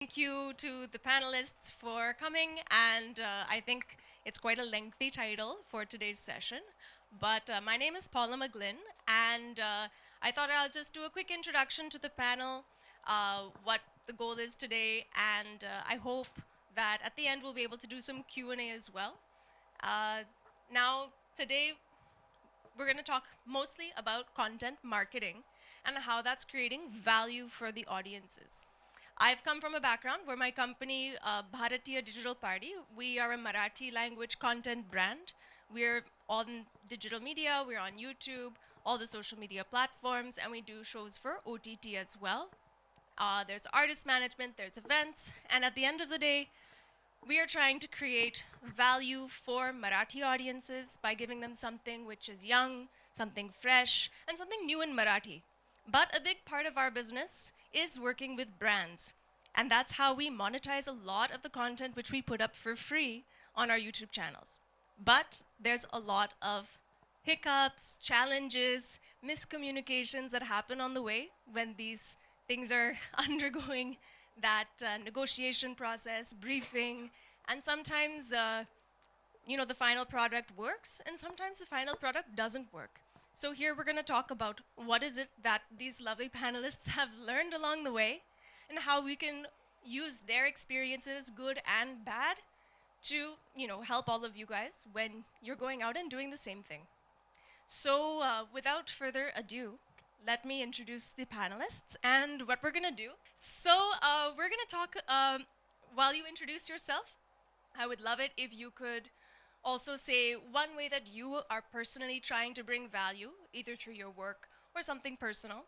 Thank you to the panelists for coming, and I think it's quite a lengthy title for today's session. But my name is Paula McGlynn, and I thought I'll just do a quick introduction to the panel, what the goal is today, and I hope that at the end we'll be able to do some Q&A as well. Uh, Now, today we're going to talk mostly about content marketing and how that's creating value for the audiences. I've come from a background where my company, Bharatiya Digital Party, we are a Marathi language content brand. We're on digital media, we're on YouTube, all the social media platforms, and we do shows for OTT as well. There's artist management, there's events, and at the end of the day, we are trying to create value for Marathi audiences by giving them something which is young, something fresh, and something new in Marathi. But a big part of our business is working with brands. And that's how we monetize a lot of the content which we put up for free on our YouTube channels. But there's a lot of hiccups, challenges, miscommunications that happen on the way when these things are undergoing that negotiation process, briefing, and sometimes the final product works, and sometimes the final product doesn't work. So here we're going to talk about what is it that these lovely panelists have learned along the way, and how we can use their experiences, good and bad, to help all of you guys when you're going out and doing the same thing. So without further ado, let me introduce the panelists and what we're gonna do. So we're gonna talk, while you introduce yourself, I would love it if you could also say one way that you are personally trying to bring value, either through your work or something personal.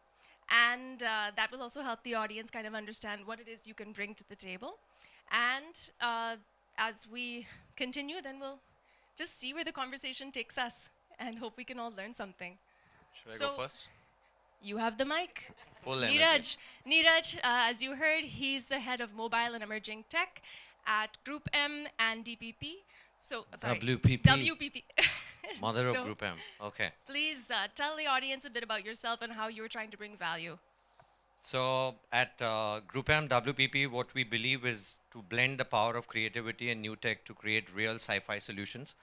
And that will also help the audience kind of understand what it is you can bring to the table. And as we continue, then we'll just see where the conversation takes us and hope we can all learn something. Should I So go first? you have the mic. Full energy. Neeraj, as you heard, he's the head of mobile and emerging tech at Group M and DPP. So, sorry. WPP. WPP. Mother of So, Group M. Okay. Please tell the audience a bit about yourself and how you're trying to bring value. So at Group M WPP, what we believe is to blend the power of creativity and new tech to create real sci-fi solutions.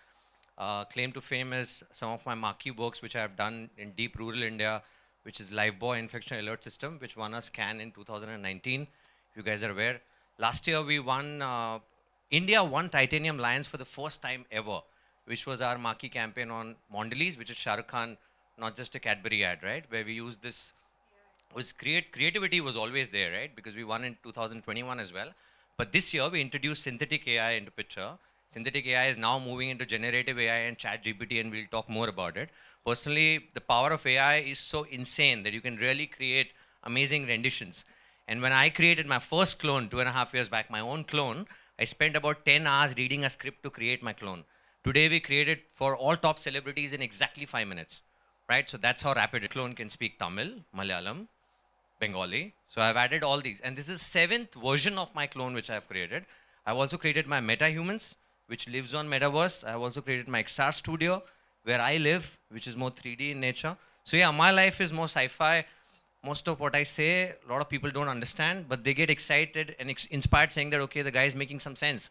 Claim to fame is some of my marquee works which I have done in deep rural India, which is Lifebuoy Infection Alert System, which won us Cannes in 2019, if you guys are aware. Last year we won, India won Titanium Lions for the first time ever, which was our marquee campaign on Mondelez, which is Shah Rukh Khan, not just a Cadbury ad, right? Where we used this, creativity was always there, right? Because we won in 2021 as well. But this year we introduced synthetic AI into picture. Synthetic AI is now moving into generative AI and chat GPT, and we'll talk more about it. Personally, the power of AI is so insane that you can really create amazing renditions. And when I created my first clone 2.5 years back, my own clone, I spent about 10 hours reading a script to create my clone. Today we created for all top celebrities in exactly 5 minutes, right? So that's how rapid a clone can speak Tamil, Malayalam, Bengali. So I've added all these. And this is 7th version of my clone which I've created. I've also created my MetaHumans, which lives on Metaverse. I've also created my XR Studio, where I live, which is more 3D in nature. So yeah, my life is more sci-fi. Most of what I say, a lot of people don't understand, but they get excited and inspired saying that, okay, the guy is making some sense.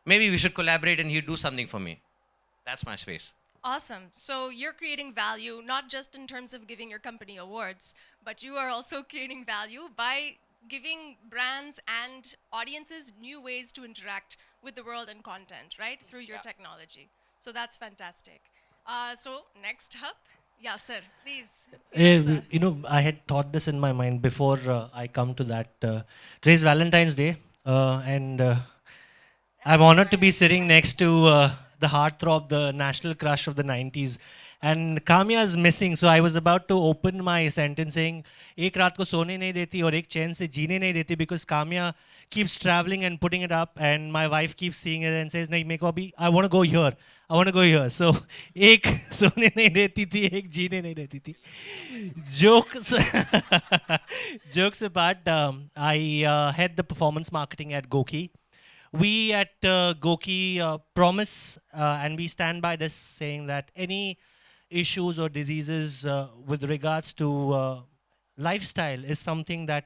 Maybe we should collaborate and he'll do something for me. That's my space. Awesome. So you're creating value not just in terms of giving your company awards, but you are also creating value by giving brands and audiences new ways to interact with the world and content, right? Through your technology. So that's fantastic. So next up, Yasser, please. I had thought this in my mind before I come to that. Today's Valentine's Day, and I'm honored to be sitting next to the heartthrob, the national crush of the 90s. And Kamya is missing, so I was about to open my sentence saying, एक रात को सोने नहीं देती और एक चैन से जीने नहीं देती, because Kamya keeps traveling and putting it up, and my wife keeps seeing it and says, नहीं मेरे को अभी, I want to go here. I want to go here. So, एक सोने नहीं देती थी, एक जीने नहीं देती थी. Jokes, jokes apart, I head the performance marketing at Goki. We at Goki promise, and we stand by this, saying that any issues or diseases with regards to lifestyle is something that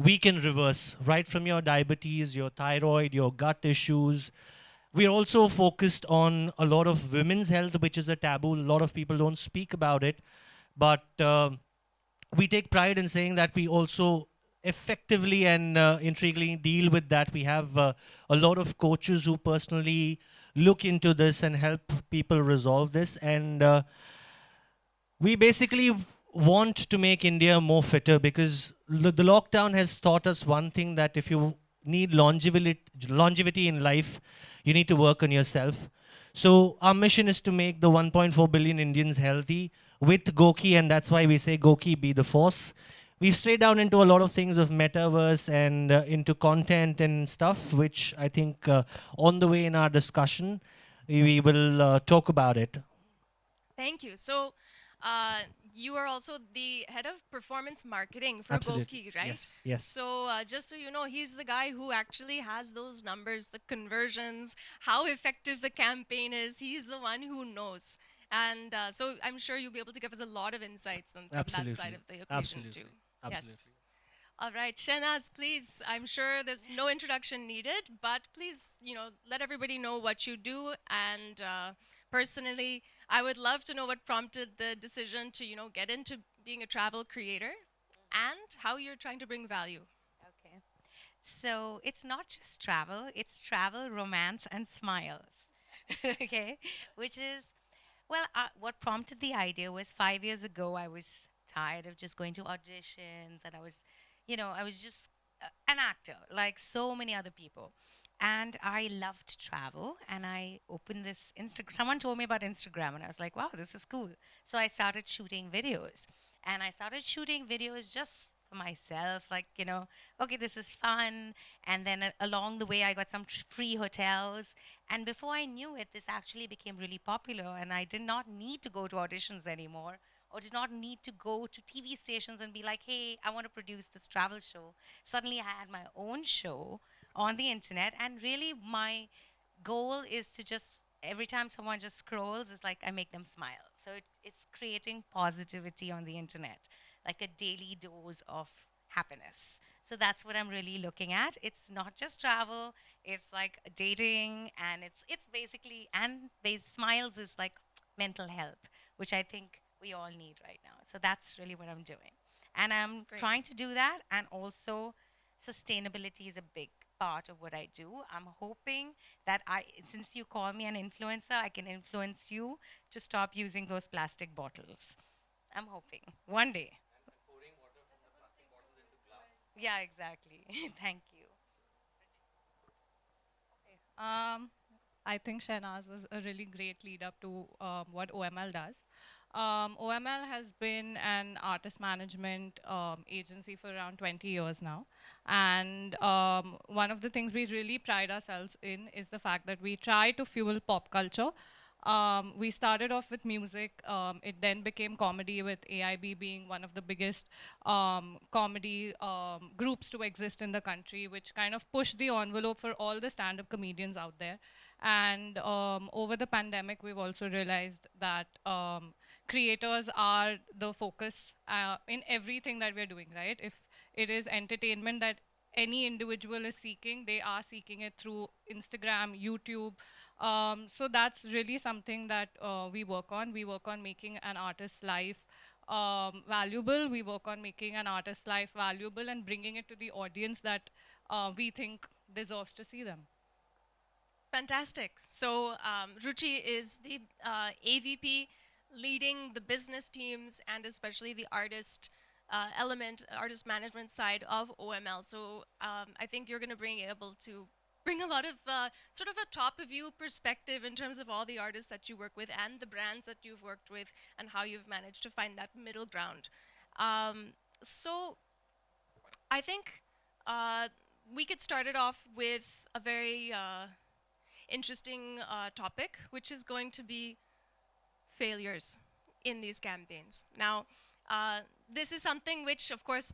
we can reverse, right from your diabetes, your thyroid, your gut issues. We're also focused on a lot of women's health, which is a taboo. A lot of people don't speak about it. But we take pride in saying that we also effectively and intriguingly deal with that. We have a lot of coaches who personally look into this and help people resolve this. And we basically want to make India more fitter because the lockdown has taught us one thing, that if you need longevity in life, you need to work on yourself. So our mission is to make the 1.4 billion Indians healthy with Goki, and that's why we say Goki be the force. We strayed down into a lot of things of metaverse and into content and stuff, which I think on the way in our discussion, we will talk about it. Thank you. So, you are also the head of performance marketing for Absolutely. Goki, right? Yes, yes. So, just so you know, he's the guy who actually has those numbers, the conversions, how effective the campaign is. He's the one who knows. And so, I'm sure you'll be able to give us a lot of insights from that Absolutely. side of the equation, Absolutely. too. Absolutely. Yes. All right, Shehnaz, please. I'm sure there's no introduction needed, but please, let everybody know what you do. And personally, I would love to know what prompted the decision to, get into being a travel creator and how you're trying to bring value. Okay. So it's not just travel, it's travel, romance, and smiles. Okay. Which is, well, what prompted the idea was 5 years ago, I was tired of just going to auditions and I was just an actor like so many other people. And I loved travel and I opened this Instagram. Someone told me about Instagram and I was like, wow, this is cool. So I started shooting videos and I started shooting videos just for myself, like, okay, this is fun. And then along the way, I got some free hotels. And before I knew it, this actually became really popular. And I did not need to go to auditions anymore or did not need to go to TV stations and be like, hey, I want to produce this travel show. Suddenly, I had my own show on the internet. And really, my goal is to just, every time someone just scrolls, it's like I make them smile. So it's creating positivity on the internet, like a daily dose of happiness. So that's what I'm really looking at. It's not just travel, it's like dating, and it's basically, and smiles is like mental health, which I think we all need right now. So that's really what I'm doing. And I'm Great. trying to do that, and also sustainability is a big part of what I do. I'm hoping that since you call me an influencer, I can influence you to stop using those plastic bottles. I'm hoping one day. Yeah, exactly. Thank you. I think Shehnaz was a really great lead up to what OML does. OML has been an artist management agency for around 20 years now. And one of the things we really pride ourselves in is the fact that we try to fuel pop culture. We started off with music. It then became comedy, with AIB being one of the biggest comedy groups to exist in the country, which kind of pushed the envelope for all the stand-up comedians out there. And over the pandemic, we've also realized that creators are the focus in everything that we're doing, right? If it is entertainment that any individual is seeking, they are seeking it through Instagram, YouTube. So that's really something that we work on. We work on making an artist's life valuable. We work on making an artist's life valuable and bringing it to the audience that we think deserves to see them. Fantastic. So, Ruchi is the AVP leading the business teams and especially the artist artist management side of OML. So, I think you're going to bring a lot of sort of a top of view perspective in terms of all the artists that you work with and the brands that you've worked with and how you've managed to find that middle ground. So, I think we could start it off with a very interesting topic, which is going to be failures in these campaigns. Now, this is something which, of course,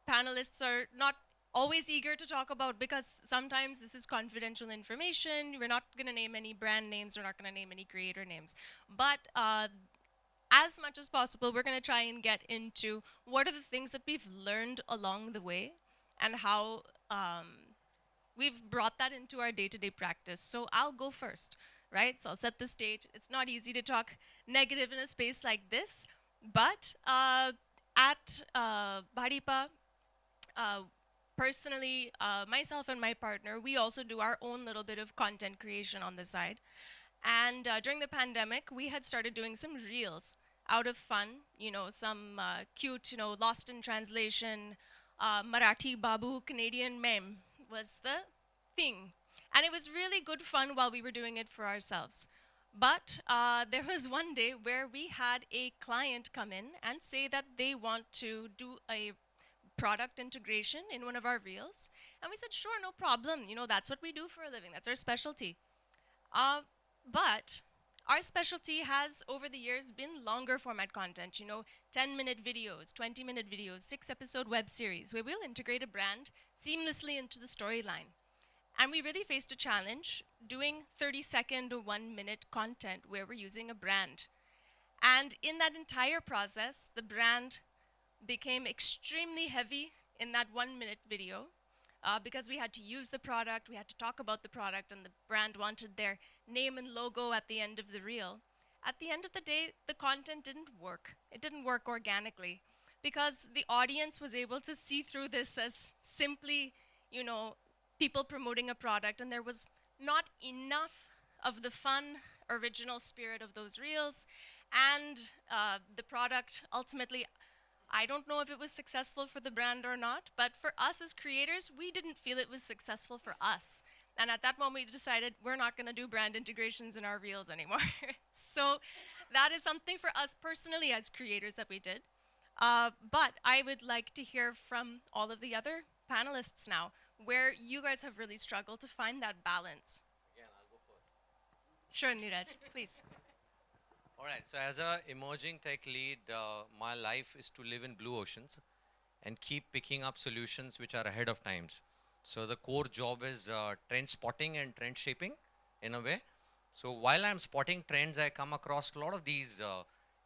panelists are not always eager to talk about because sometimes this is confidential information. We're not going to name any brand names. We're not going to name any creator names. But as much as possible, we're going to try and get into what are the things that we've learned along the way and how we've brought that into our day-to-day practice. So I'll go first, right? So I'll set the stage. It's not easy to talk negative in a space like this, but at Bharipa, uh, personally, myself and my partner, we also do our own little bit of content creation on the side. And during the pandemic, we had started doing some reels out of fun, some cute, lost in translation, Marathi Babu Canadian meme was the thing. And it was really good fun while we were doing it for ourselves. But there was one day where we had a client come in and say that they want to do a product integration in one of our reels. And we said, sure, no problem. That's what we do for a living. That's our specialty. But our specialty has, over the years, been longer format content, 10-minute videos, 20-minute videos, 6-episode web series, where we'll integrate a brand seamlessly into the storyline. And we really faced a challenge doing 30-second or 1-minute content where we're using a brand. And in that entire process, the brand became extremely heavy in that 1-minute video because we had to use the product, we had to talk about the product, and the brand wanted their name and logo at the end of the reel. At the end of the day, the content didn't work. It didn't work organically because the audience was able to see through this as simply, people promoting a product, and there was not enough of the fun, original spirit of those reels. And the product ultimately, I don't know if it was successful for the brand or not, but for us as creators, we didn't feel it was successful for us. And at that moment, we decided we're not going to do brand integrations in our reels anymore. So that is something for us personally as creators that we did. But I would like to hear from all of the other panelists now, where you guys have really struggled to find that balance. Again, I'll go first. Sure, Neeraj, please. All right, so as a emerging tech lead, my life is to live in blue oceans and keep picking up solutions which are ahead of times. So the core job is trend spotting and trend shaping in a way. So while I'm spotting trends, I come across a lot of these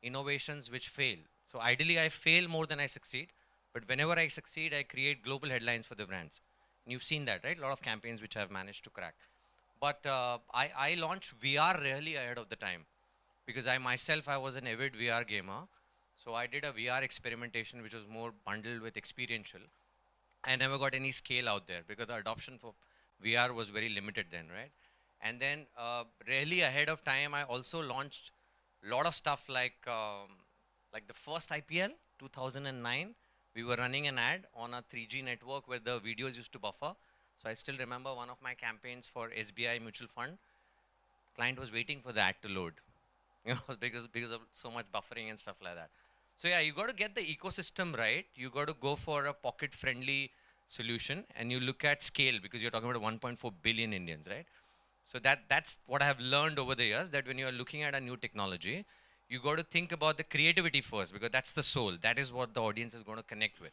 innovations which fail. So ideally I fail more than I succeed, but whenever I succeed, I create global headlines for the brands. And you've seen that, right? A lot of campaigns which I've managed to crack. But I launched VR really ahead of the time, because I myself, I was an avid VR gamer. So I did a VR experimentation which was more bundled with experiential. I never got any scale out there because the adoption for VR was very limited then, right? And then really ahead of time, I also launched a lot of stuff like the first IPL, 2009. We were running an ad on a 3G network where the videos used to buffer. So I still remember one of my campaigns for SBI Mutual Fund. Client was waiting for the ad to load. Because of so much buffering and stuff like that. So yeah, you got to get the ecosystem right. You got to go for a pocket-friendly solution, and you look at scale because you're talking about 1.4 billion Indians, right? So that's what I have learned over the years, that when you are looking at a new technology, you got to think about the creativity first, because that's the soul. That is what the audience is going to connect with.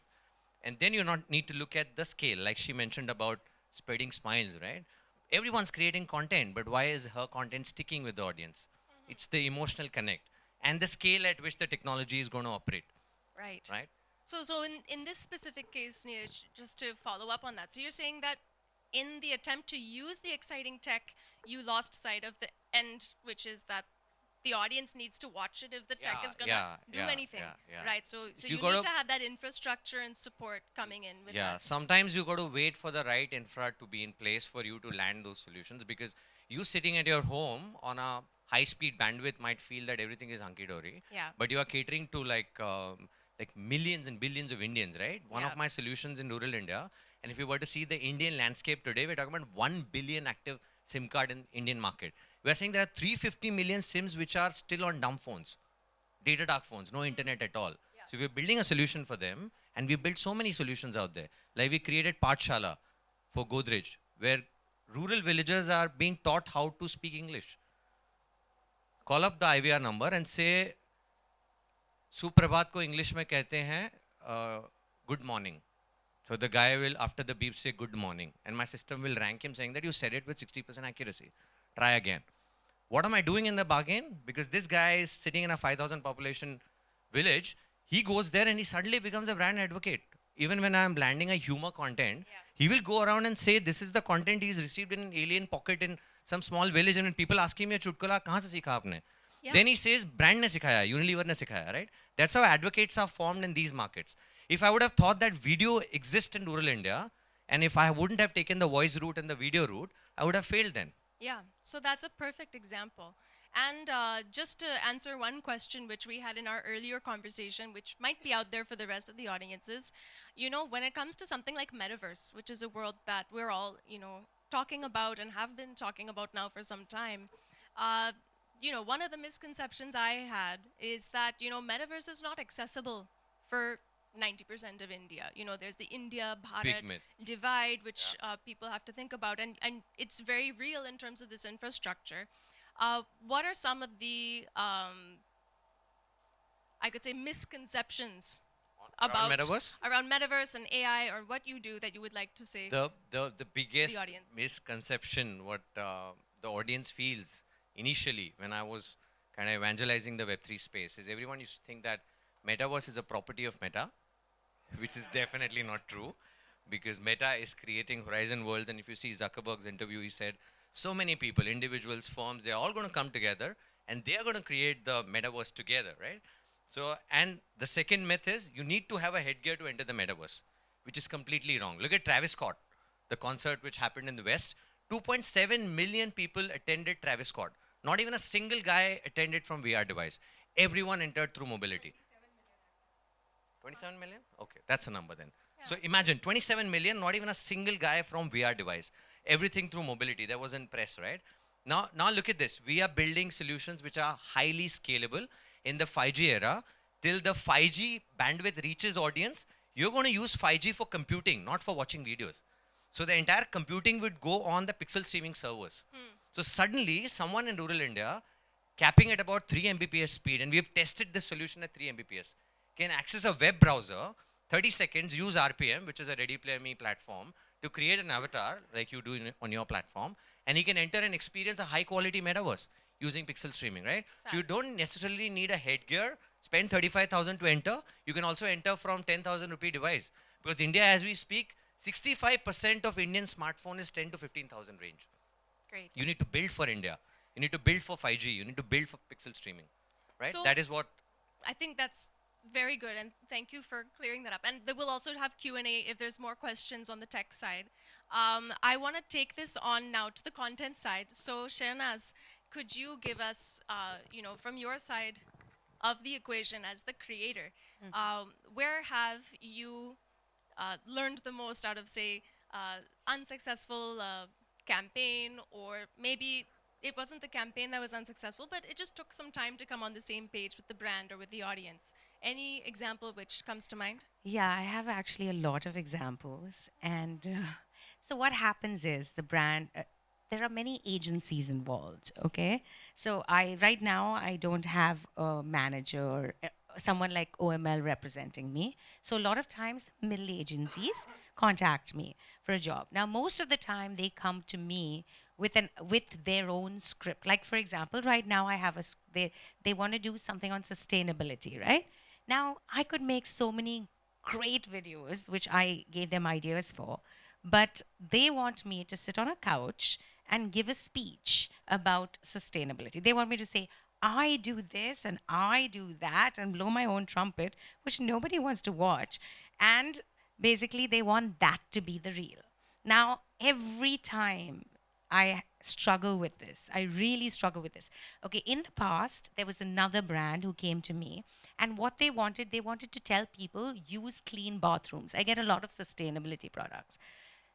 And then you need to look at the scale, like she mentioned about spreading smiles, right? Everyone's creating content, but why is her content sticking with the audience? It's the emotional connect and the scale at which the technology is going to operate. Right. Right? So in this specific case, Neeraj, just to follow up on that, so you're saying that in the attempt to use the exciting tech, you lost sight of the end, which is that the audience needs to watch it if the tech is going to do anything. Right? So you need to have that infrastructure and support coming in with that. Sometimes you got to wait for the right infra to be in place for you to land those solutions, because you sitting at your home on a high-speed bandwidth might feel that everything is hunky-dory. Yeah. But you are catering to like millions and billions of Indians, right? One of my solutions in rural India, and if you were to see the Indian landscape today, we're talking about 1 billion active SIM card in Indian market. We are saying there are 350 million SIMs which are still on dumb phones, data dark phones, no internet at all. So we're building a solution for them, and we built so many solutions out there. Like we created Pathshala for Godrej, where rural villagers are being taught how to speak English. Call up the IVR number and say, Suprabhat ko English mein kehte hain, good morning. So the guy will, after the beep, say good morning. And my system will rank him saying that you said it with 60% accuracy. Try again. What am I doing in the bargain? Because this guy is sitting in a 5,000 population village. He goes there and he suddenly becomes a brand advocate even when I'm landing a humor content, he will go around and say this is the content he's received in an alien pocket in some small village, and when people ask him, "ये चुटकुला कहाँ से सीखा आपने?" Yeah. Then he says, "Brand ने सिखाया, Unilever ने सिखाया," right? That's how advocates are formed in these markets. If I would have thought that video exists in rural India, and if I wouldn't have taken the voice route and the video route, I would have failed then. Yeah, so that's a perfect example. And just to answer one question which we had in our earlier conversation, which might be out there for the rest of the audiences, you know, when it comes to something like metaverse, which is a world that we're all, you know, talking about and have been talking about now for some time, you know, one of the misconceptions I had is that, you know, metaverse is not accessible for 90% of India. You know, there's the India Bharat myth. divide, which people have to think about, and it's very real in terms of this infrastructure. What are some of the, I could say, misconceptions Around metaverse? around metaverse and AI, or what you do that you would like to say? The biggest audience. misconception what the audience feels initially when I was kind of evangelizing the Web3 space is everyone used to think that metaverse is a property of Meta, which is definitely not true, because Meta is creating horizon worlds. And if you see Zuckerberg's interview, he said so many people, individuals, firms, they're all going to come together and they are going to create the metaverse together, right? So, and the second myth is you need to have a headgear to enter the metaverse, which is completely wrong. Look at Travis Scott, the concert which happened in the West. 2.7 million people attended Travis Scott. Not even a single guy attended from VR device. Everyone entered through mobility. 27 million? Okay, that's a number then. So imagine 27 million, not even a single guy from VR device. Everything through mobility. That wasn't press, right? Now look at this. We are building solutions which are highly scalable in the 5G era. Till the 5G bandwidth reaches audience, you're going to use 5G for computing, not for watching videos. So the entire computing would go on the pixel streaming servers. So suddenly, someone in rural India, capping at about 3 Mbps speed, and we have tested this solution at 3 Mbps, can access a web browser, 30 seconds, use RPM, which is a Ready Player Me platform, to create an avatar like you do on your platform, and he can enter and experience a high quality metaverse using pixel streaming, right? So you don't necessarily need a headgear, spend 35,000 to enter. You can also enter from 10,000 rupee device. Because India, as we speak, 65% of Indian smartphone is 10 to 15,000 range. Great. You need to build for India. You need to build for 5G. You need to build for pixel streaming, right? So- That is what. I think that's very good, and thank you for clearing that up. And we'll also have Q&A if there's more questions on the tech side. I want to take this on now to the content side. So Shehnaz, could you give us, you know, from your side of the equation as the creator, where have you learned the most out of, say, unsuccessful campaign, or maybe it wasn't the campaign that was unsuccessful, but it just took some time to come on the same page with the brand or with the audience? Any example which comes to mind? Yeah, I have actually a lot of examples. And so what happens is the brand, there are many agencies involved, okay? So right now, I don't have a manager or someone like OML representing me. So a lot of times, the middle agencies contact me for a job. Now, most of the time, they come to me with their own script. Like, for example, right now, I have they want to do something on sustainability, right? Now, I could make so many great videos, which I gave them ideas for, but they want me to sit on a couch and give a speech about sustainability. They want me to say, I do this and I do that and blow my own trumpet, which nobody wants to watch. And basically, they want that to be the real. Now, every time I struggle with this. I really struggle with this. Okay, in the past, there was another brand who came to me, and what they wanted to tell people use clean bathrooms. I get a lot of sustainability products.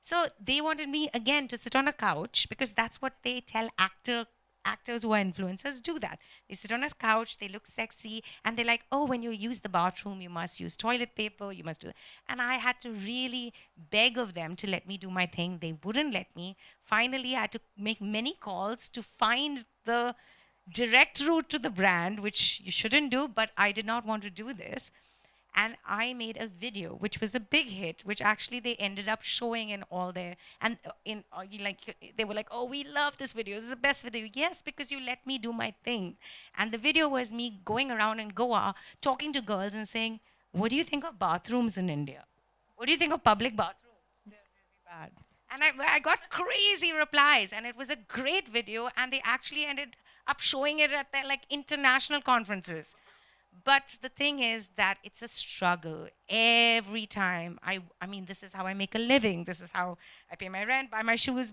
So they wanted me again to sit on a couch, because that's what they tell actors who are influencers do that. They sit on a couch, they look sexy, and they're like, oh, when you use the bathroom, you must use toilet paper, you must do that. And I had to really beg of them to let me do my thing. They wouldn't let me. Finally, I had to make many calls to find the direct route to the brand, which you shouldn't do, but I did not want to do this. And I made a video, which was a big hit, which actually they ended up showing in all their, and they were like, oh, we love this video. This is the best video. Yes, because you let me do my thing. And the video was me going around in Goa, talking to girls and saying, what do you think of bathrooms in India? What do you think of public bathrooms? Bad. And I got crazy replies, and it was a great video, and they actually ended up showing it at their, like, international conferences. But the thing is that it's a struggle every time. I mean, this is how I make a living. This is how I pay my rent, buy my shoes,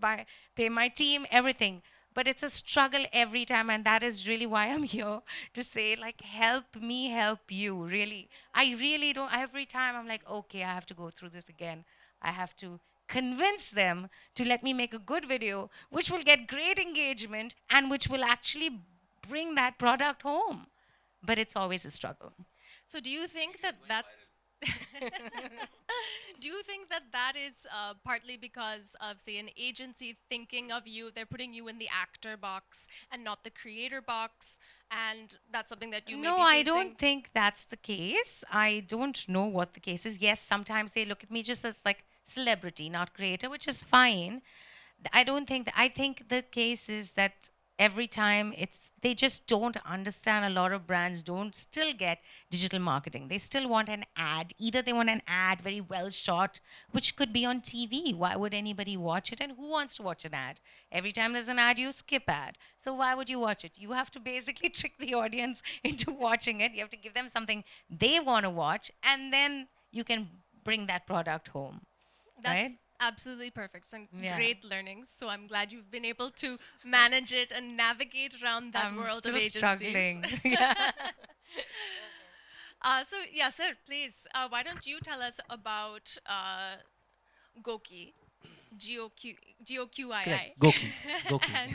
pay my team, everything. But it's a struggle every time, and that is really why I'm here to say, like, help me help you. Really, I really don't. Every time I'm like, okay, I have to go through this again. I have to convince them to let me make a good video, which will get great engagement and which will actually bring that product home. But it's always a struggle. So do you think that that's do you think that that is partly because of, say, an agency thinking of you, they're putting you in the actor box and not the creator box, and that's something that you may No, be I facing? don't think that's the case. I don't know what the case is. Yes, sometimes they look at me just as like celebrity, not creator, which is fine. I don't think that. I think the case is that every time they just don't understand. A lot of brands don't still get digital marketing. They still want an ad. Either they want an ad very well shot, which could be on TV. Why would anybody watch it? And who wants to watch an ad? Every time there's an ad, you skip ad. So why would you watch it? You have to basically trick the audience into watching it. You have to give them something they want to watch, and then you can bring that product home. That's right? absolutely perfect and Yeah. great learnings. So I'm glad you've been able to manage it and navigate around that I'm world still of agencies. struggling. So yeah, sir, please, why don't you tell us about Goki, Goqii, Correct. Goki. Goki. and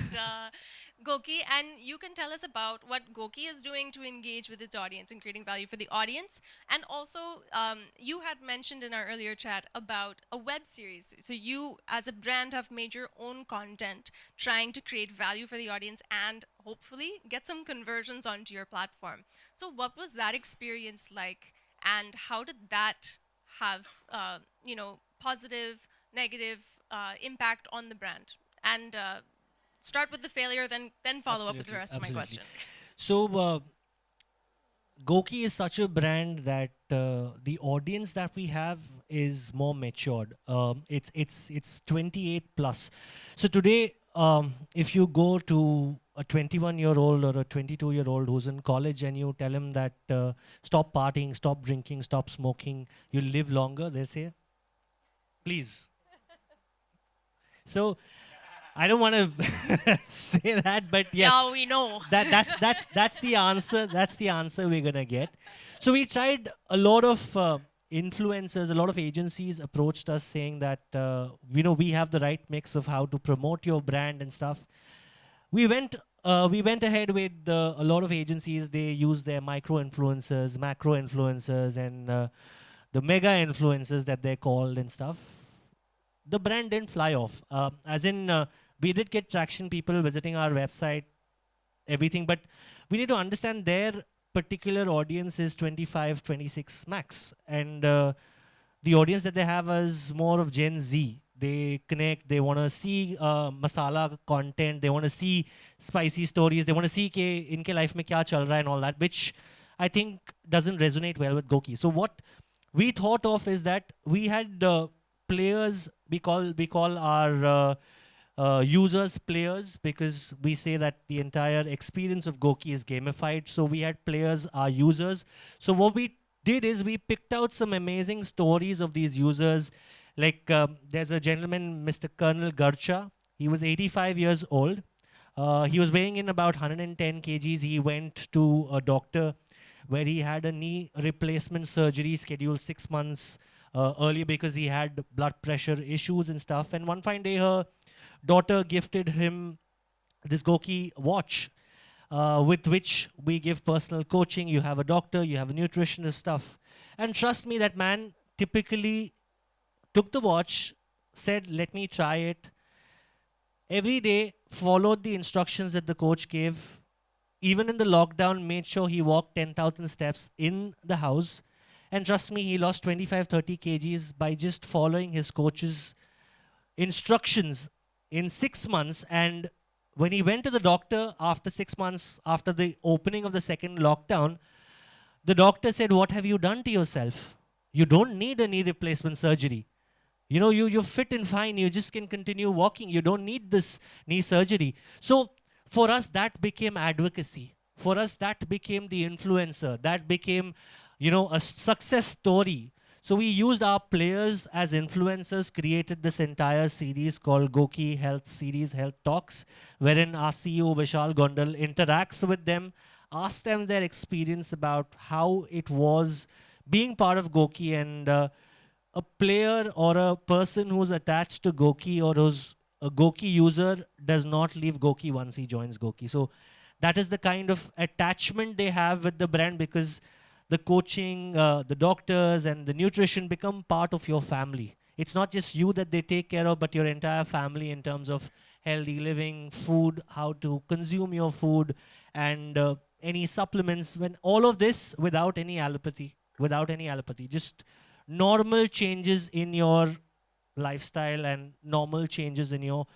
Goki, and you can tell us about what Goki is doing to engage with its audience and creating value for the audience. And also, you had mentioned in our earlier chat about a web series. So you, as a brand, have made your own content, trying to create value for the audience and hopefully get some conversions onto your platform. So what was that experience like, and how did that have, positive, negative impact on the brand? And start with the failure, then follow up with the Absolutely, rest of my absolutely. question. So, Goki is such a brand that the audience that we have is more matured. It's 28 plus. So today, if you go to a 21-year-old or a 22-year-old who's in college and you tell him that stop partying, stop drinking, stop smoking, you'll live longer, they'll say, please. So I don't want to say that, but yes. Now we know. That's the answer. That's the answer we're gonna get. So we tried a lot of influencers, a lot of agencies approached us saying that we have the right mix of how to promote your brand and stuff. We went ahead with a lot of agencies. They use their micro influencers, macro influencers, and the mega influencers that they're called and stuff. The brand didn't fly off. We did get traction, people visiting our website, everything, but we need to understand their particular audience is 25, 26 max. And the audience that they have is more of Gen Z. They connect, they want to see masala content, they want to see spicy stories, they want to see ke inke life mein kya chal raha hai and all that, which I think doesn't resonate well with Goki. So what we thought of is that we had players, we call our users players, because we say that the entire experience of Goki is gamified. So we had players, our users. So what we did is we picked out some amazing stories of these users. Like there's a gentleman, Mr. Colonel Garcha. He was 85 years old. He was weighing in about 110 kgs. He went to a doctor where he had a knee replacement surgery scheduled 6 months earlier because he had blood pressure issues and stuff. And one fine day, her daughter gifted him this Goki watch, with which we give personal coaching. You have a doctor, you have a nutritionist, stuff. And trust me, that man typically took the watch, said, let me try it. Every day, followed the instructions that the coach gave. Even in the lockdown, made sure he walked 10,000 steps in the house. And trust me, he lost 25, 30 kgs by just following his coach's instructions in 6 months. And when he went to the doctor after 6 months, after the opening of the second lockdown, the doctor said, what have you done to yourself? You don't need a knee replacement surgery. You know, you're fit and fine. You just can continue walking. You don't need this knee surgery. So for us, that became advocacy. For us, that became the influencer. That became, a success story. So we used our players as influencers, created this entire series called Goki Health Series, Health Talks, wherein our CEO Vishal Gondal interacts with them, asks them their experience about how it was being part of Goki, and a player or a person who's attached to Goki or who's a Goki user does not leave Goki once he joins Goki. So that is the kind of attachment they have with the brand, because the coaching, the doctors, and the nutrition become part of your family. It's not just you that they take care of, but your entire family in terms of healthy living, food, how to consume your food, and any supplements. When all of this without any allopathy, just normal changes in your lifestyle and normal changes in your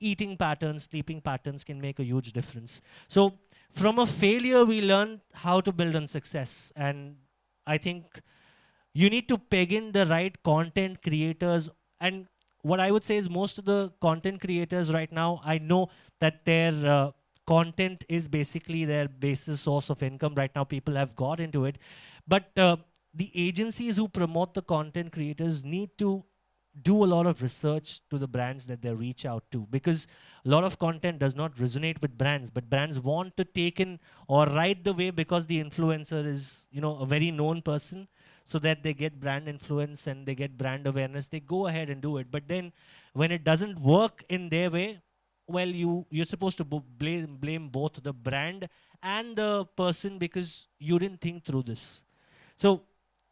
eating patterns, sleeping patterns can make a huge difference. So from a failure, we learn how to build on success. And I think you need to peg in the right content creators. And what I would say is most of the content creators right now, I know that their content is basically their basis source of income. Right now, people have got into it. But the agencies who promote the content creators need to do a lot of research to the brands that they reach out to, because a lot of content does not resonate with brands, but brands want to take in or ride the wave because the influencer is, a very known person, so that they get brand influence and they get brand awareness. They go ahead and do it. But then when it doesn't work in their way, well, you're supposed to blame both the brand and the person, because you didn't think through this. So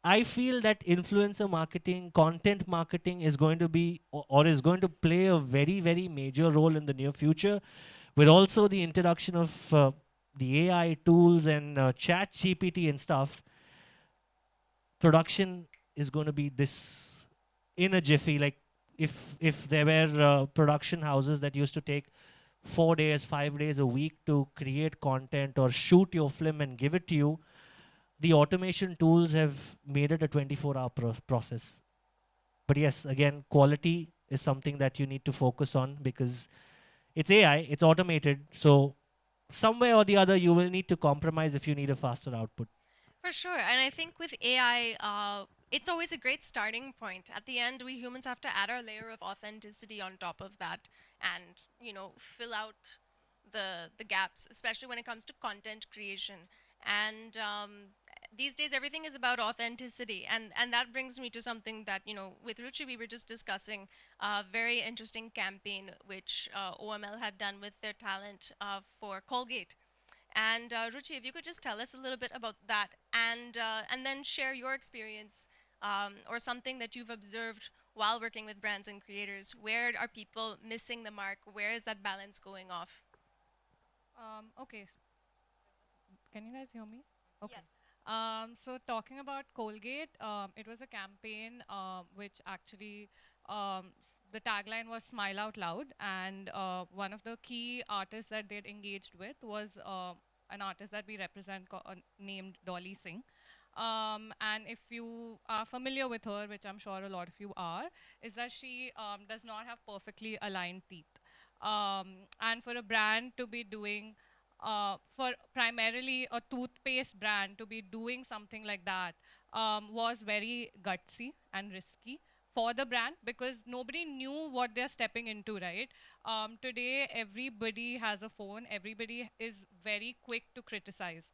I feel that influencer marketing, content marketing is going to be or is going to play a very, very major role in the near future, with also the introduction of the AI tools and chat GPT and stuff. Production is going to be this in a jiffy. Like if there were production houses that used to take 4 days, 5 days a week to create content or shoot your film and give it to you, the automation tools have made it a 24-hour process. But yes, again, quality is something that you need to focus on, because it's AI, it's automated. So somewhere or the other, you will need to compromise if you need a faster output. For sure. And I think with AI, it's always a great starting point. At the end, we humans have to add our layer of authenticity on top of that and, fill out the gaps, especially when it comes to content creation. And these days, everything is about authenticity. And that brings me to something that, with Ruchi, we were just discussing a very interesting campaign which OML had done with their talent for Colgate. And Ruchi, if you could just tell us a little bit about that, and then share your experience or something that you've observed while working with brands and creators. Where are people missing the mark? Where is that balance going off? Okay. Can you guys hear me? Okay. Yes. So talking about Colgate, it was a campaign which actually the tagline was "Smile Out Loud," and one of the key artists that they'd engaged with was an artist that we represent named Dolly Singh. And if you are familiar with her, which I'm sure a lot of you are, is that she does not have perfectly aligned teeth. And for a brand to be doing for primarily a toothpaste brand to be doing something like that was very gutsy and risky for the brand, because nobody knew what they're stepping into, right? Today, everybody has a phone. Everybody is very quick to criticize.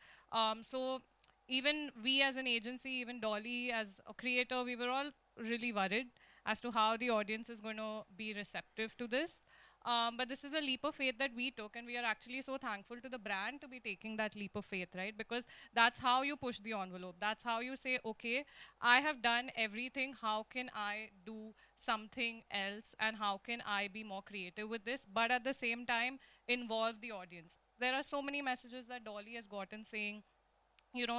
So even we as an agency, even Dolly as a creator, we were all really worried as to how the audience is going to be receptive to this. But this is a leap of faith that we took, and we are actually so thankful to the brand to be taking that leap of faith, right? Because that's how you push the envelope. That's how you say, okay, I have done everything. How can I do something else? And how can I be more creative with this? But at the same time, involve the audience. There are so many messages that Dolly has gotten saying,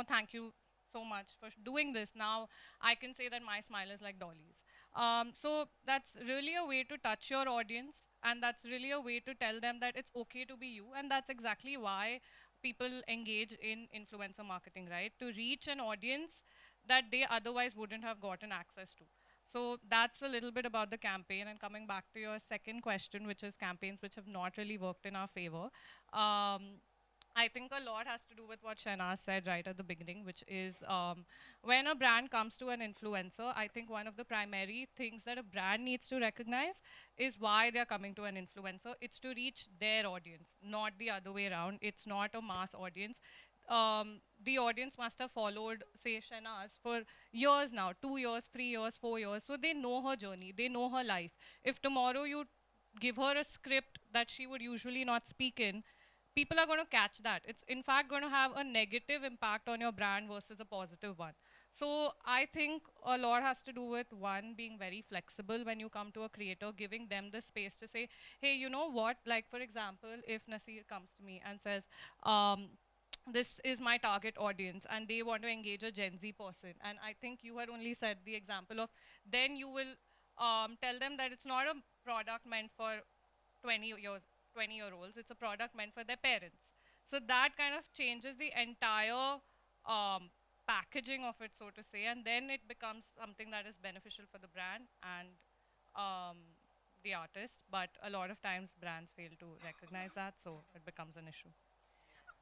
thank you so much for doing this. Now I can say that my smile is like Dolly's. So that's really a way to touch your audience, and that's really a way to tell them that it's okay to be you. And that's exactly why people engage in influencer marketing, right? To reach an audience that they otherwise wouldn't have gotten access to. So that's a little bit about the campaign. And coming back to your second question, which is campaigns which have not really worked in our favor. I think a lot has to do with what Shahnaz said right at the beginning, which is when a brand comes to an influencer, I think one of the primary things that a brand needs to recognize is why they're coming to an influencer. It's to reach their audience, not the other way around. It's not a mass audience. The audience must have followed, say, Shahnaz for years now, 2 years, 3 years, 4 years. So they know her journey, they know her life. If tomorrow you give her a script that she would usually not speak in, people are going to catch that. It's in fact going to have a negative impact on your brand versus a positive one. So I think a lot has to do with one, being very flexible when you come to a creator, giving them the space to say, hey, you know what? Like, for example, if Nasir comes to me and says, this is my target audience and they want to engage a Gen Z person. And I think you had only said the example of, then you will tell them that it's not a product meant for 20-year-olds, it's a product meant for their parents. So that kind of changes the entire packaging of it, so to say, and then it becomes something that is beneficial for the brand and the artist. But a lot of times brands fail to recognize that, so it becomes an issue.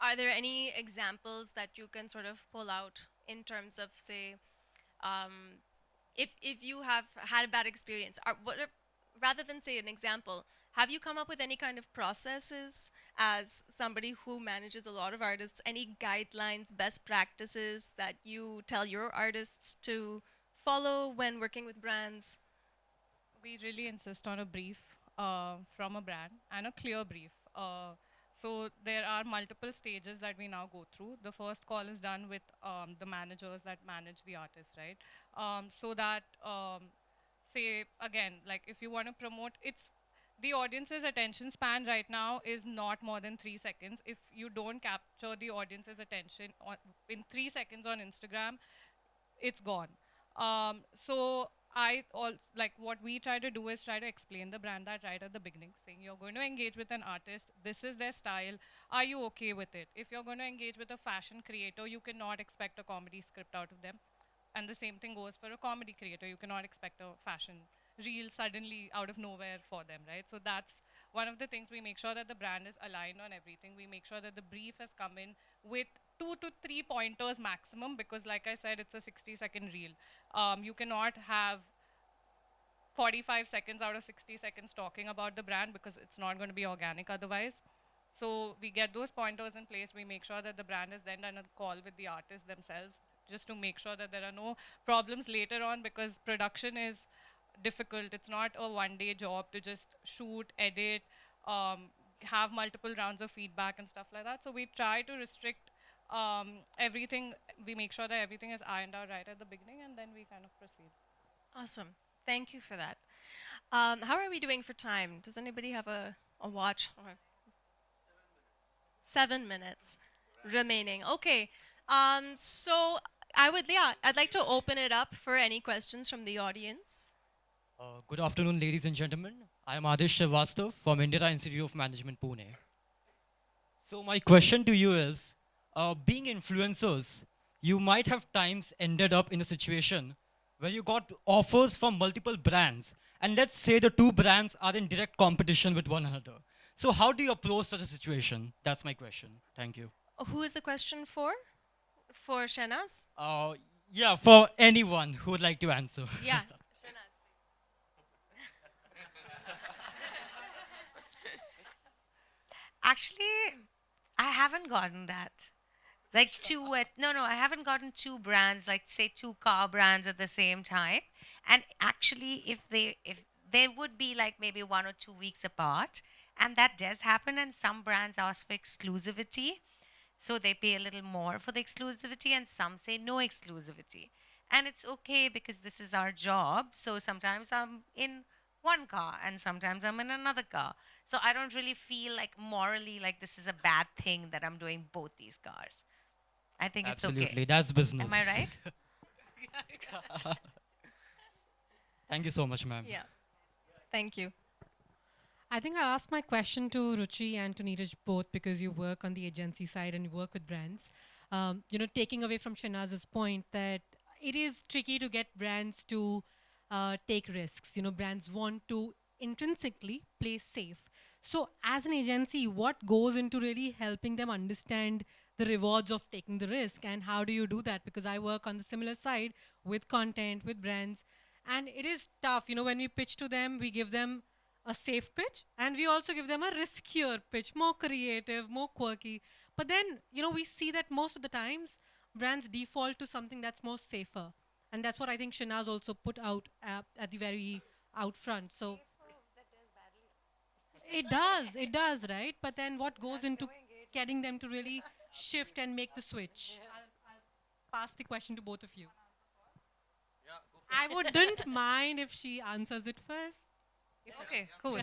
Are there any examples that you can sort of pull out in terms of, say, if you have had a bad experience, rather than say an example, have you come up with any kind of processes as somebody who manages a lot of artists, any guidelines, best practices that you tell your artists to follow when working with brands? We really insist on a brief from a brand and a clear brief. So there are multiple stages that we now go through. The first call is done with the managers that manage the artist, right? So that, say, again, like if you want to promote, the audience's attention span right now is not more than 3 seconds. If you don't capture the audience's attention in 3 seconds on Instagram, it's gone. So like what we try to do is try to explain the brand that right at the beginning, saying you're going to engage with an artist, this is their style, are you okay with it? If you're going to engage with a fashion creator, you cannot expect a comedy script out of them. And the same thing goes for a comedy creator. You cannot expect a fashion reel suddenly out of nowhere for them, right? So that's one of the things. We make sure that the brand is aligned on everything. We make sure that the brief has come in with 2 to 3 pointers maximum, because like I said, it's a 60-second reel. You cannot have 45 seconds out of 60 seconds talking about the brand, because it's not going to be organic otherwise. So we get those pointers in place. We make sure that the brand is then done a call with the artists themselves, just to make sure that there are no problems later on, because production is difficult. It's not a one-day job to just shoot, edit, have multiple rounds of feedback and stuff like that. So we try to restrict everything. We make sure that everything is ironed out right at the beginning, and then we kind of proceed. Awesome. Thank you for that. How are we doing for time? Does anybody have a watch? 7 minutes remaining. Okay. So I'd like to open it up for any questions from the audience. Good afternoon, ladies and gentlemen. I am Adish Srivastav from Indira Institute of Management, Pune. So my question to you is, being influencers, you might have times ended up in a situation where you got offers from multiple brands, and let's say the 2 brands are in direct competition with one another. So how do you approach such a situation? That's my question. Thank you. Who is the question for? For Shahnaz? Yeah, for anyone who would like to answer. Yeah. Actually, I haven't gotten that. Like I haven't gotten 2 brands, like say 2 car brands at the same time. And actually, if they would be like maybe 1 or 2 weeks apart, and that does happen, and some brands ask for exclusivity, so they pay a little more for the exclusivity, and some say no exclusivity. And it's okay, because this is our job. So sometimes I'm in one car and sometimes I'm in another car. So I don't really feel like morally like this is a bad thing that I'm doing both these cars. I think Absolutely, it's okay. that's business. Am I right? Thank you so much, ma'am. Yeah. Thank you. I think I'll ask my question to Ruchi and to Neeraj both, because you work on the agency side and you work with brands. Taking away from Shahnaz's point that it is tricky to get brands to take risks. You know, brands want to intrinsically play safe. So, as an agency, what goes into really helping them understand the rewards of taking the risk, and how do you do that? Because I work on the similar side with content, with brands, and it is tough. You know, when we pitch to them, we give them a safe pitch, and we also give them a riskier pitch, more creative, more quirky. But then, you know, we see that most of the times brands default to something that's more safer. And that's what I think Shinaz also put out at the very out front. So it does, right? But then what goes into getting them to really shift and make the switch? I'll pass the question to both of you. I wouldn't mind if she answers it first. Okay, cool.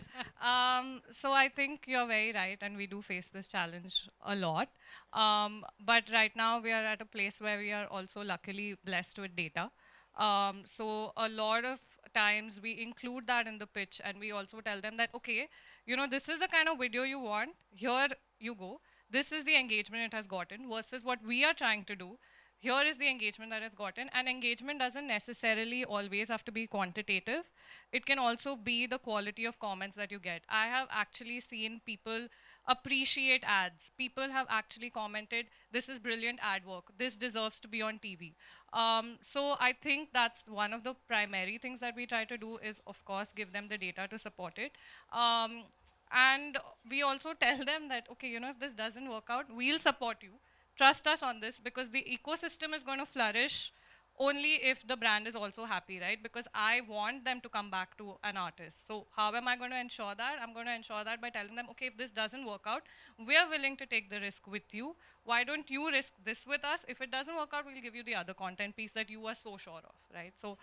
So I think you're very right, and we do face this challenge a lot. But right now we are at a place where we are also luckily blessed with data. So a lot of times we include that in the pitch, and we also tell them that, okay, you know, this is the kind of video you want. Here you go. This is the engagement it has gotten versus what we are trying to do. Here is the engagement that it's gotten, and engagement doesn't necessarily always have to be quantitative. It can also be the quality of comments that you get. I have actually seen people appreciate ads. People have actually commented, this is brilliant ad work. This deserves to be on TV. So I think that's one of the primary things that we try to do is, of course, give them the data to support it. And we also tell them that, okay, you know, if this doesn't work out, we'll support you. Trust us on this, because the ecosystem is going to flourish only if the brand is also happy, right? Because I want them to come back to an artist. So how am I going to ensure that? I'm going to ensure that by telling them, okay, if this doesn't work out, we're willing to take the risk with you. Why don't you risk this with us? If it doesn't work out, we'll give you the other content piece that you are so sure of, right? So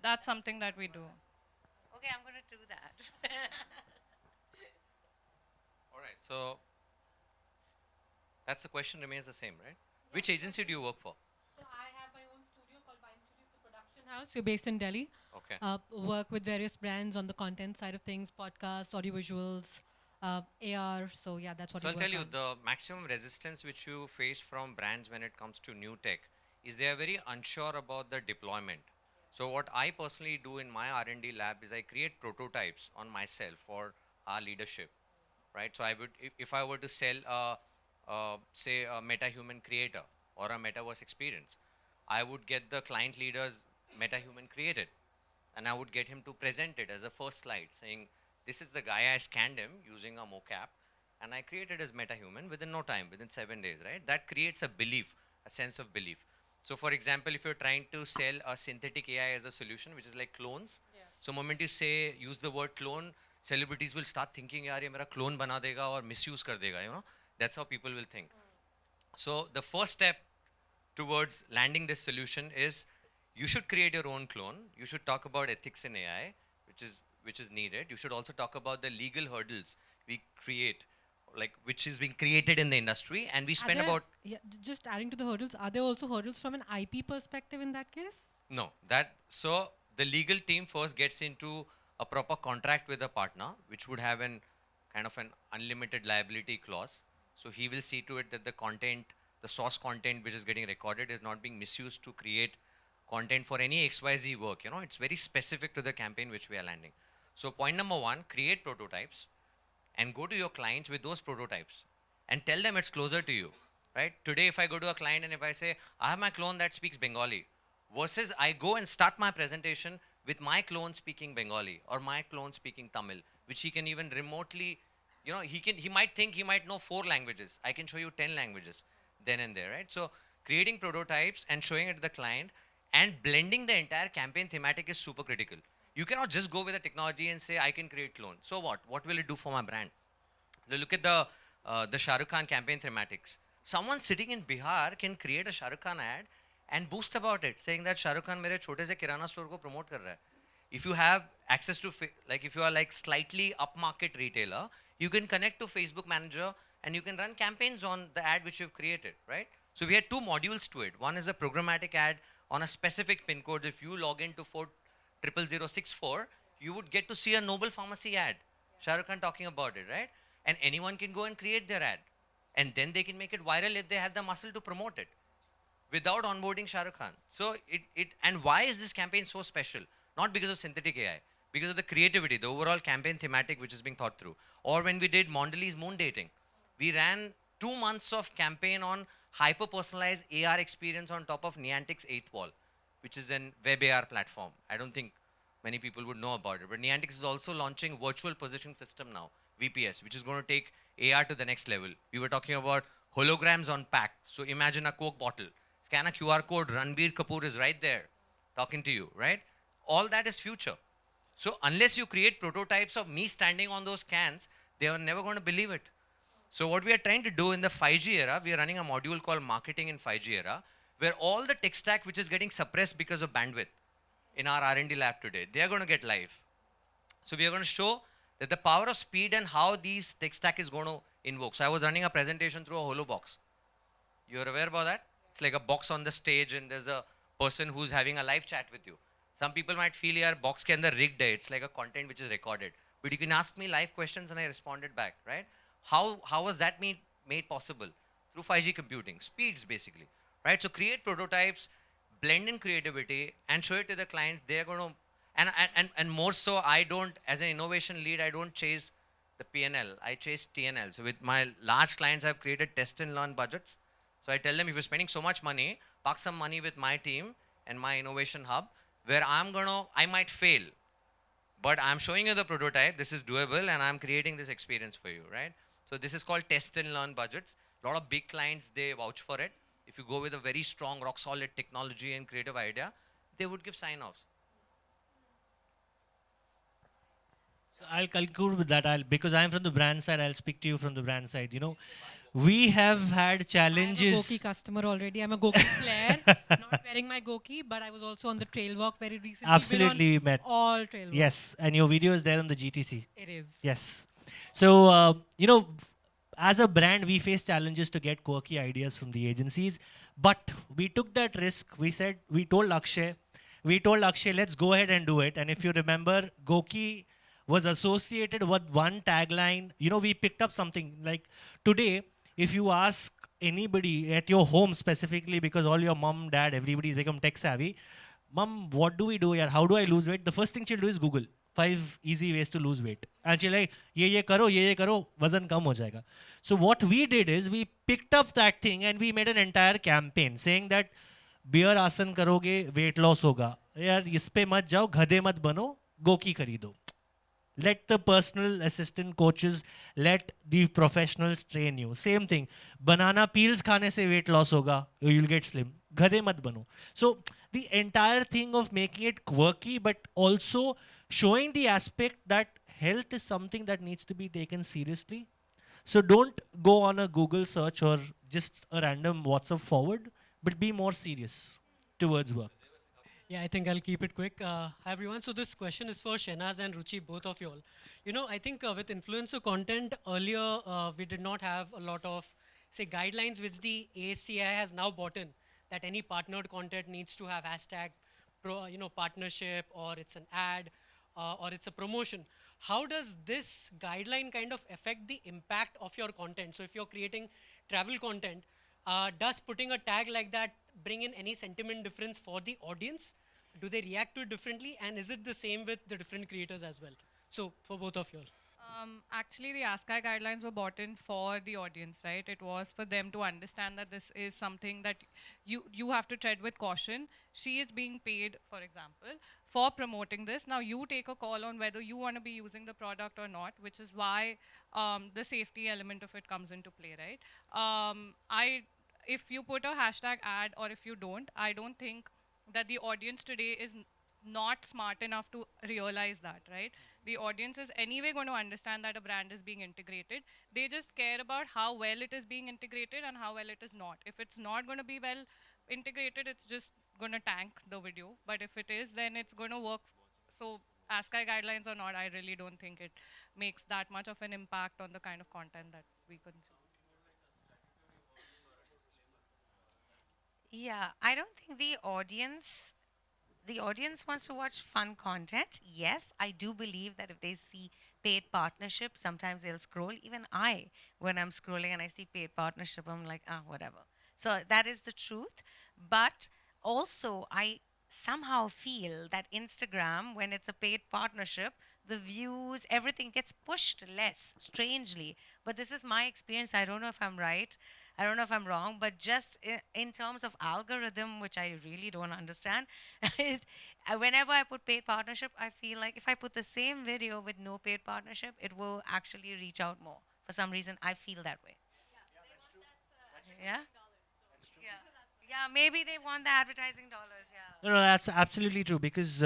that's something that we do. Okay, I'm going to do that. All right. So that's the question remains the same, right? Which agency do you work for? So I have my own studio called Vine Studio, it's a production house. We're based in Delhi. Okay. Work with various brands on the content side of things, podcasts, audiovisuals, AR. So yeah, that's what So we I'll work tell you, on. the maximum resistance which you face from brands when it comes to new tech is they are very unsure about the deployment. So what I personally do in my R&D lab is I create prototypes on myself for our leadership, right? So I would, if I were to sell say a MetaHuman creator or a metaverse experience, I would get the client leader's MetaHuman created, and I would get him to present it as a first slide saying, this is the guy. I scanned him using a mocap, and I created his MetaHuman within no time, within 7 days, right? That creates a belief, a sense of belief. So for example, if you're trying to sell a synthetic AI as a solution, which is like clones, so moment you say, use the word clone, celebrities will start thinking, yaar, ye mera clone bana dega or misuse kar dega, you know? That's how people will think. So the first step towards landing this solution is you should create your own clone. You should talk about ethics in AI, which is needed. You should also talk about the legal hurdles we create, like which is being created in the industry, and we spend about Just adding to the hurdles, are there also hurdles from an IP perspective in that case? no that so the legal team first gets into a proper contract with a partner, which would have an kind of an unlimited liability clause. So he will see to it that the content, the source content which is getting recorded is not being misused to create content for any XYZ work. You know, it's very specific to the campaign which we are landing. So point number one, create prototypes and go to your clients with those prototypes and tell them it's closer to you, right? Today, if I go to a client and if I say, I have my clone that speaks Bengali, versus I go and start my presentation with my clone speaking Bengali or my clone speaking Tamil, which he can even remotely, you know, he might think he might know 4 languages. I can show you 10 languages then and there, right? So creating prototypes and showing it to the client and blending the entire campaign thematic is super critical. You cannot just go with the technology and say, I can create clone. So what? What will it do for my brand? Look at the Shah Rukh Khan campaign thematics. Someone sitting in Bihar can create a Shah Rukh Khan ad and boast about it, saying that Shah Rukh Khan mere chote se kirana store ko promote kar raha hai. If you have access to, like if you are like slightly upmarket retailer, you can connect to Facebook Manager and you can run campaigns on the ad which you've created, right? So we had 2 modules to it. One is a programmatic ad on a specific pin code. If you log into 40064, you would get to see a Noble Pharmacy ad. Shah Rukh Khan talking about it, right? And anyone can go and create their ad. And then they can make it viral if they have the muscle to promote it. without onboarding Shah Rukh Khan. So and why is this campaign so special? Not because of synthetic AI, because of the creativity, the overall campaign thematic which is being thought through. Or when we did Mondele's moon dating, we ran 2 months of campaign on hyper personalized AR experience on top of Niantic's Eighth Wall, which is an web AR platform. I don't think many people would know about it, but Niantic is also launching virtual positioning system now, VPS, which is going to take AR to the next level. We were talking about holograms on pack. So imagine a Coke bottle, scan a QR code, Ranbir Kapoor is right there talking to you, right? All that is future. So unless you create prototypes of me standing on those cans, they are never going to believe it. So what we are trying to do in the 5G era, we are running a module called Marketing in 5G Era, where all the tech stack which is getting suppressed because of bandwidth in our R&D lab today, they are going to get live. So we are going to show that the power of speed and how these tech stack is going to invoke. So I was running a presentation through a HoloBox. You're aware about that? It's like a box on the stage and there's a person who's having a live chat with you. Some people might feel yaar box ke andar rigged hai. It's like a content which is recorded. But you can ask me live questions and I responded back, right? How was that made possible? Through 5G computing, speeds basically, right? So create prototypes, blend in creativity and show it to the client. They're going to, and more so, I don't, as an innovation lead, I don't chase the P&L, I chase TNL. So with my large clients, I've created test and learn budgets. So I tell them, if you're spending so much money, park some money with my team and my innovation hub, where I might fail, but I'm showing you the prototype, this is doable, and I'm creating this experience for you, right? So this is called test and learn budgets. A lot of big clients, they vouch for it. If you go with a very strong, rock solid technology and creative idea, they would give sign-offs. So I'll conclude with that. Because I'm from the brand side, I'll speak to you from the brand side. We have had challenges. I'm a Goki customer already. I'm a Goki player. Not wearing my Goki, but I was also on the trail walk very recently. Absolutely, we met. All trail walks. Yes, and your video is there on the GTC. It is. Yes. So, as a brand, we face challenges to get quirky ideas from the agencies. But we took that risk. We told Akshay, let's go ahead and do it. And if you remember, Goki was associated with one tagline. We picked up something like today, if you ask anybody at your home specifically, because all your mom, dad, everybody's become tech savvy. Mom, what do we do here? How do I lose weight? The first thing she'll do is Google 5 easy ways to lose weight. And she'll like, ye karo, wazan kam ho jayega. So what we did is we picked up that thing and we made an entire campaign saying that beer asan karoge, weight loss hoga. Yaar, is pe mat jao, ghade mat bano, Goki kharido. Let the personal assistant coaches, let the professionals train you. Same thing. Banana peels khane se weight loss hoga, you'll get slim. Ghade mat bano. So the entire thing of making it quirky, but also showing the aspect that health is something that needs to be taken seriously. So don't go on a Google search or just a random WhatsApp forward, but be more serious towards work. Yeah, I think I'll keep it quick. Hi everyone. So this question is for Shehnaz and Ruchi, both of you all. I think with influencer content earlier, we did not have a lot of, say, guidelines which the ASCI has now bought in, that any partnered content needs to have hashtag, partnership, or it's an ad, or it's a promotion. How does this guideline kind of affect the impact of your content? So if you're creating travel content, does putting a tag like that bring in any sentiment difference for the audience? Do they react to it differently? And is it the same with the different creators as well? So for both of you all. Actually, the ASCI guidelines were brought in for the audience, right? It was for them to understand that this is something that you have to tread with caution. She is being paid, for example, for promoting this. Now you take a call on whether you want to be using the product or not, which is why the safety element of it comes into play, right? If you put a hashtag ad or if you don't, I don't think that the audience today is not smart enough to realize that, right? The audience is anyway going to understand that a brand is being integrated. They just care about how well it is being integrated and how well it is not. If it's not going to be well integrated, it's just going to tank the video. But if it is, then it's going to work. So ASCI guidelines or not, I really don't think it makes that much of an impact on the kind of content that we consume. Yeah, I don't think the audience wants to watch fun content. Yes, I do believe that if they see paid partnership, sometimes they'll scroll. Even when I'm scrolling and I see paid partnership, I'm like, whatever. So that is the truth. But also, I somehow feel that Instagram, when it's a paid partnership, the views, everything gets pushed less, strangely. But this is my experience. I don't know if I'm right. I don't know if I'm wrong, but just in terms of algorithm, which I really don't understand, whenever I put paid partnership, I feel like if I put the same video with no paid partnership, it will actually reach out more. For some reason, I feel that way. Yeah? Yeah, maybe they want the advertising dollars, yeah. No, that's absolutely true because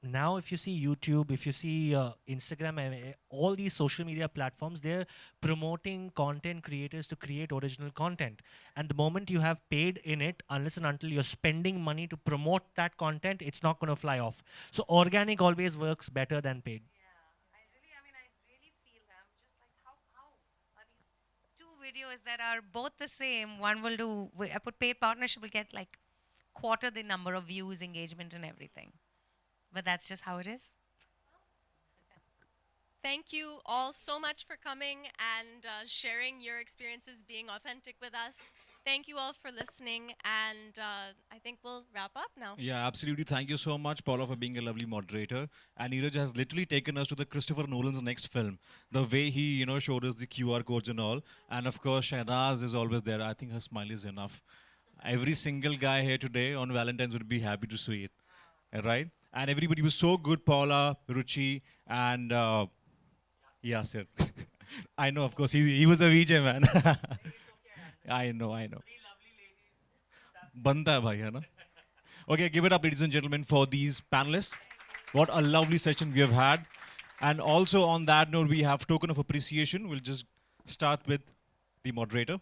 now if you see YouTube, if you see Instagram, all these social media platforms, they're promoting content creators to create original content. And the moment you have paid in it, unless and until you're spending money to promote that content, it's not going to fly off. So organic always works better than paid. I really feel that. I'm just like, how are these two videos that are both the same? One will do, I put paid partnership, will get like quarter the number of views, engagement, and everything. But that's just how it is. Thank you all so much for coming and sharing your experiences, being authentic with us. Thank you all for listening, and I think we'll wrap up now. Yeah, absolutely. Thank you so much, Paula, for being a lovely moderator. And Neeraj has literally taken us to the Christopher Nolan's next film. The way he, showed us the QR codes and all. And of course, Shahnaz is always there. I think her smile is enough. Every single guy here today on Valentine's would be happy to see it. Right? And everybody was so good, Paula, Ruchi, and Yasir. I know, of course, he was a VJ, man. I know. Banta hai bhai, hai na? Okay, give it up, ladies and gentlemen, for these panelists. What a lovely session we have had. And also on that note, we have token of appreciation. We'll just start with the moderator.